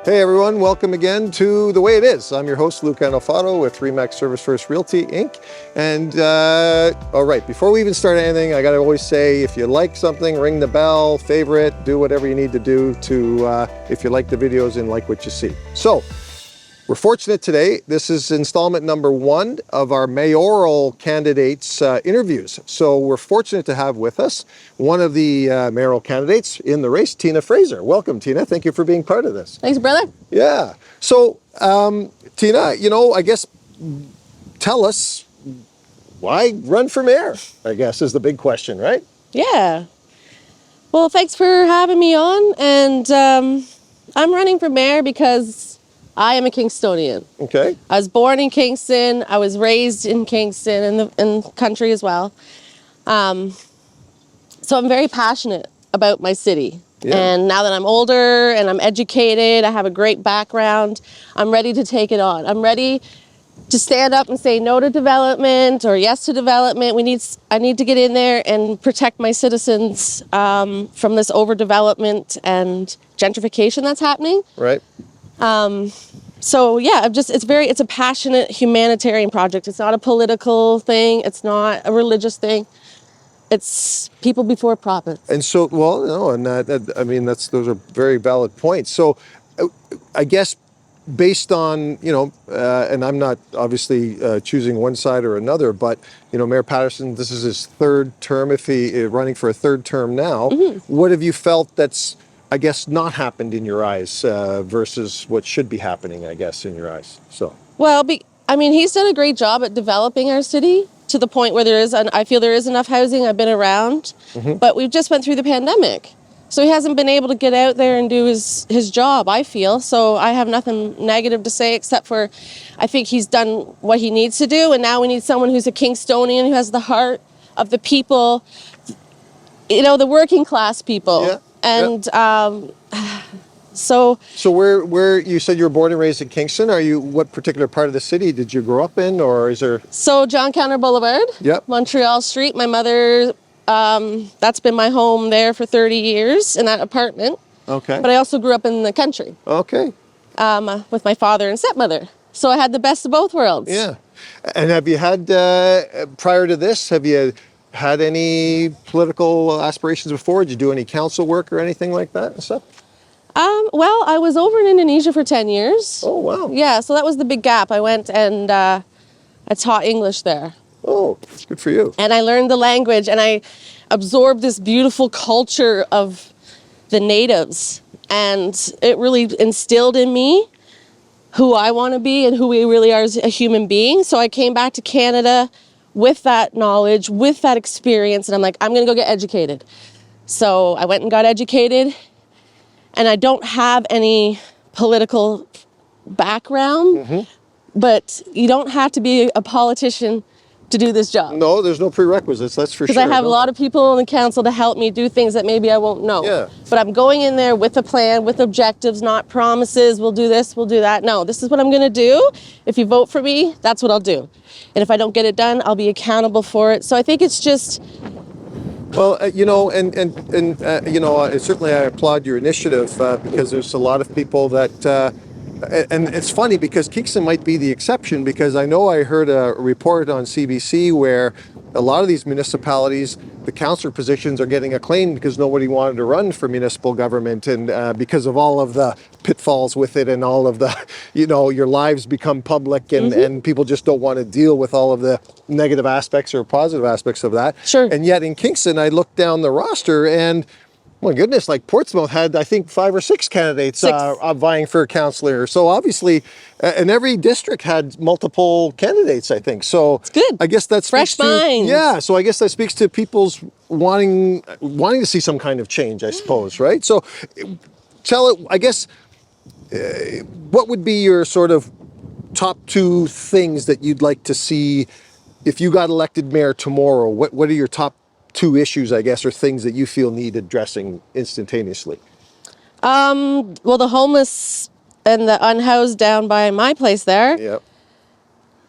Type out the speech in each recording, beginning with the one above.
Hey everyone, welcome again to The Way It Is. I'm your host, Luca with Remax Service First Realty, Inc. And all right, before we even start anything, I gotta always say, if you like something, ring the bell, favorite, do whatever you need to do to, if you like the videos and like what you see. So, we're fortunate today. This is installment number 1 of our mayoral candidates interviews. So we're fortunate to have with us one of the mayoral candidates in the race, Tina Fraser. Welcome, Tina. Thank you for being part of this. Thanks, brother. Yeah. So, Tina, I guess tell us why run for mayor, I guess, is the big question, right? Yeah. Well, thanks for having me on. And I'm running for mayor because I am a Kingstonian. Okay. I was born in Kingston. I was raised in Kingston in the country as well. So I'm very passionate about my city. Yeah. And now that I'm older and I'm educated, I have a great background, I'm ready to take it on. I'm ready to stand up and say no to development or yes to development. I need to get in there and protect my citizens from this overdevelopment and gentrification that's happening. Right. So yeah, it's a passionate humanitarian project. It's not a political thing. It's not a religious thing. It's people before profits. And so, well, no, and those are very valid points. So I guess based on, and I'm not obviously choosing one side or another, but, Mayor Patterson, this is his 3rd term, if he is running for a 3rd term now. Mm-hmm. What have you felt that's, I guess, not happened in your eyes versus what should be happening, I guess, in your eyes? So. Well, he's done a great job at developing our city to the point where I feel there is enough housing. I've been around, mm-hmm. but we've just went through the pandemic. So he hasn't been able to get out there and do his job, I feel. So I have nothing negative to say except for I think he's done what he needs to do. And now we need someone who's a Kingstonian, who has the heart of the people, the working class people. Yeah. And so where you said you were born and raised in Kingston, what particular part of the city did you grow up in, or is there? So John Counter Boulevard, yep. Montreal Street. My mother, that's been my home there for 30 years in that apartment. Okay. But I also grew up in the country. Okay. With my father and stepmother. So I had the best of both worlds. Yeah. And have you had, prior to this, had any political aspirations before? Did you do any council work or anything like that and stuff? Well, I was over in Indonesia for 10 years. Oh, wow. Yeah, so that was the big gap. I went and I taught English there. Oh, good for you. And I learned the language and I absorbed this beautiful culture of the natives. And it really instilled in me who I want to be and who we really are as a human being. So I came back to Canada with that knowledge, with that experience, and I'm like, I'm gonna go get educated. So I went and got educated, and I don't have any political background, mm-hmm. but you don't have to be a politician to do this job. No, there's no prerequisites, that's for sure. Because I have a lot of people on the council to help me do things that maybe I won't know. Yeah. But I'm going in there with a plan, with objectives, not promises, we'll do this, we'll do that. No, this is what I'm gonna do. If you vote for me, that's what I'll do. And if I don't get it done, I'll be accountable for it. So I think it's just... Well, certainly I applaud your initiative because there's a lot of people that... and it's funny because Kingston might be the exception, because I know I heard a report on CBC where a lot of these municipalities, the councillor positions are getting acclaimed because nobody wanted to run for municipal government, and because of all of the pitfalls with it and all of the, your lives become public and, mm-hmm. and people just don't want to deal with all of the negative aspects or positive aspects of that. Sure. And yet in Kingston, I looked down the roster and my goodness, like Portsmouth had, I think, 5 or 6 candidates vying for a councillor. So obviously, and every district had multiple candidates, I think. So it's good. I guess that's fresh minds. Yeah, so I guess that speaks to people's wanting to see some kind of change, I suppose, right? So I guess, what would be your sort of top 2 things that you'd like to see if you got elected mayor tomorrow? What are your top 2 issues, I guess, or things that you feel need addressing instantaneously? Well, the homeless and the unhoused down by my place there. Yep.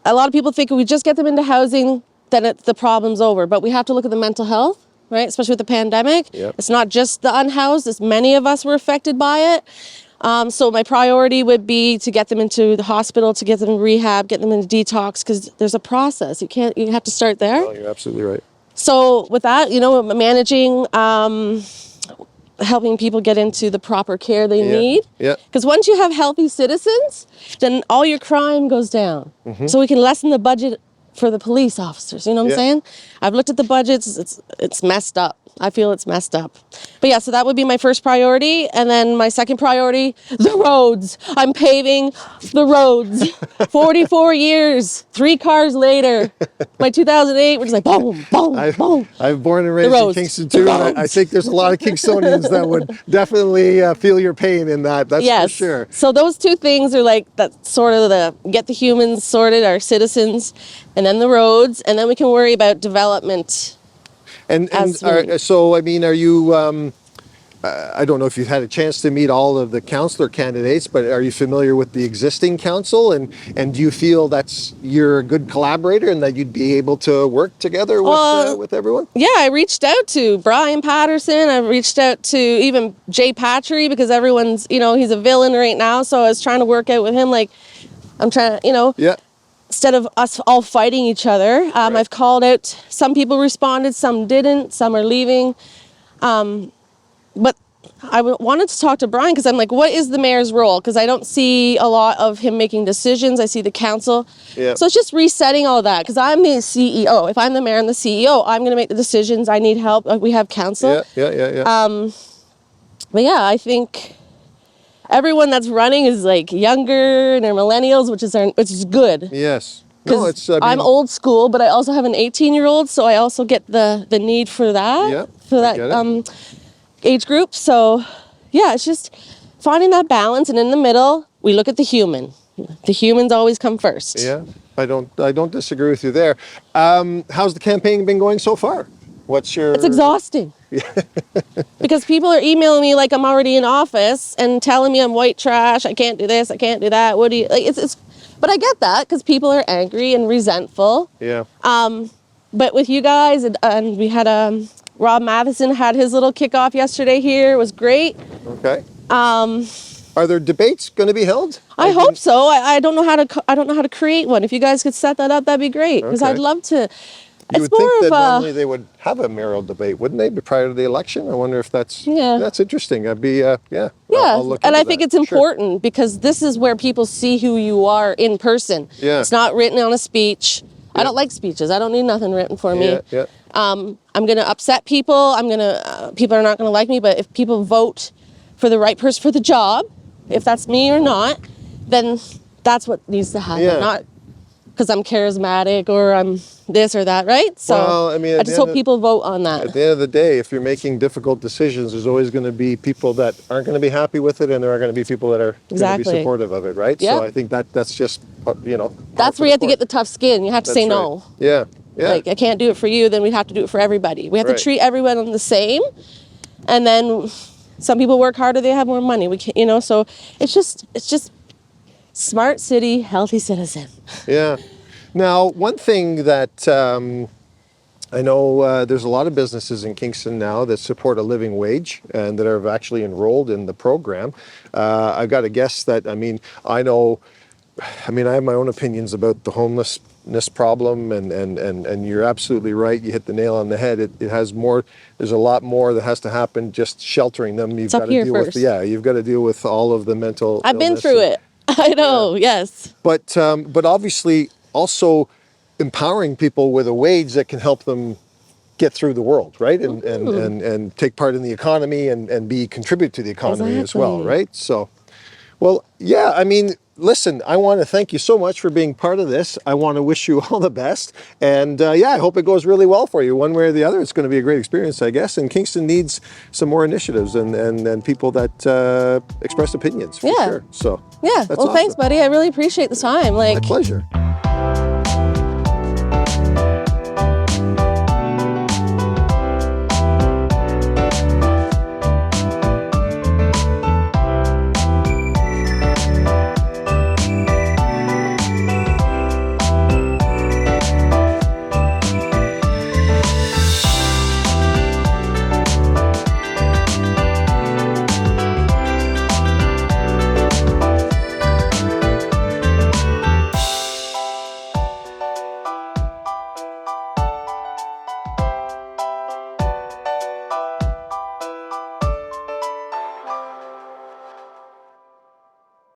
A lot of people think if we just get them into housing, then the problem's over. But we have to look at the mental health, right? Especially with the pandemic. Yep. It's not just the unhoused. As many of us were affected by it. So my priority would be to get them into the hospital, to get them in rehab, get them into detox, because there's a process. You have to start there. Oh, you're absolutely right. So with that, managing, helping people get into the proper care they need. Yeah. Because once you have healthy citizens, then all your crime goes down. So we can lessen the budget for the police officers. You know what I'm saying? I've looked at the budgets. It's messed up. I feel it's messed up. But yeah, so that would be my first priority. And then my second priority, the roads. I'm paving the roads. 44 years, 3 cars later. By 2008, we're just like boom, boom, boom. I'm born and raised in Kingston too, and I think there's a lot of Kingstonians that would definitely feel your pain in that. That's for sure. So those 2 things are like that sort of the get the humans sorted, our citizens, and then the roads, and then we can worry about development. So, I mean, are you, I don't know if you've had a chance to meet all of the councillor candidates, but are you familiar with the existing council? And do you feel you're a good collaborator and that you'd be able to work together with everyone? Yeah, I reached out to Brian Patterson. I reached out to even Jay Patry, because everyone's, he's a villain right now. So I was trying to work out with him. Like, I'm trying to, Yeah. Instead of us all fighting each other. Right. I've called out, some people responded, some didn't, some are leaving. But I wanted to talk to Brian, because I'm like, what is the mayor's role? Because I don't see a lot of him making decisions. I see the council. Yeah. So it's just resetting all that, because I'm the CEO. If I'm the mayor and the CEO, I'm going to make the decisions. I need help. We have council. Yeah. But yeah, I think everyone that's running is like younger and they're millennials, which is good. Yes. Because I'm old school, but I also have an 18-year-old, so I also get the need for that, age group. So yeah, it's just finding that balance, and in the middle, we look at the human. The humans always come first. Yeah, I don't disagree with you there. How's the campaign been going so far? It's exhausting. Because people are emailing me like I'm already in office and telling me I'm white trash. I can't do this. I can't do that. What do you like? But I get that, because people are angry and resentful. Yeah. But with you guys, and we had Rob Matheson had his little kickoff yesterday here. It was great. Okay. Are there debates going to be held? I hope so. I don't know how to create one. If you guys could set that up, that'd be great. Because I'd love to. You would think that normally they would have a mayoral debate, wouldn't they, prior to the election? I wonder if that's interesting. That'd be I'll look into and I think it's important, because this is where people see who you are in person. Yeah. It's not written on a speech. I don't like speeches. I don't need nothing written for me. Yeah. I'm going to upset people. People are not going to like me, but if people vote for the right person for the job, if that's me or not, then that's what needs to happen. Yeah. Not because I'm charismatic or I'm this or that, right? So well, I mean, I just hope people vote on that. At the end of the day, if you're making difficult decisions, there's always going to be people that aren't going to be happy with it, and there are going to be people that are going to be supportive of it, right? Yeah. So I think that's just, That's where you have to get the tough skin. You have to say no. Yeah. Like, I can't do it for you, then we have to do it for everybody. We have to treat everyone the same. And then some people work harder, they have more money. We can't, so it's just smart city, healthy citizen. Yeah. Now, one thing that I know there's a lot of businesses in Kingston now that support a living wage and that are actually enrolled in the program. I've got to guess that, I have my own opinions about the homelessness problem, and you're absolutely right. You hit the nail on the head. It has more. There's a lot more that has to happen. Just sheltering them. You've got to deal with. Yeah, you've got to deal with all of the mental. I've been through it. I know. Yeah. Yes. But obviously also empowering people with a wage that can help them get through the world, right? And take part in the economy and contribute to the economy as well, right? So, well, yeah, listen, I want to thank you so much for being part of this. I want to wish you all the best. And I hope it goes really well for you one way or the other. It's going to be a great experience, I guess. And Kingston needs some more initiatives and people that express opinions for sure. So, yeah. Well, awesome. Thanks, buddy. I really appreciate the time. My pleasure.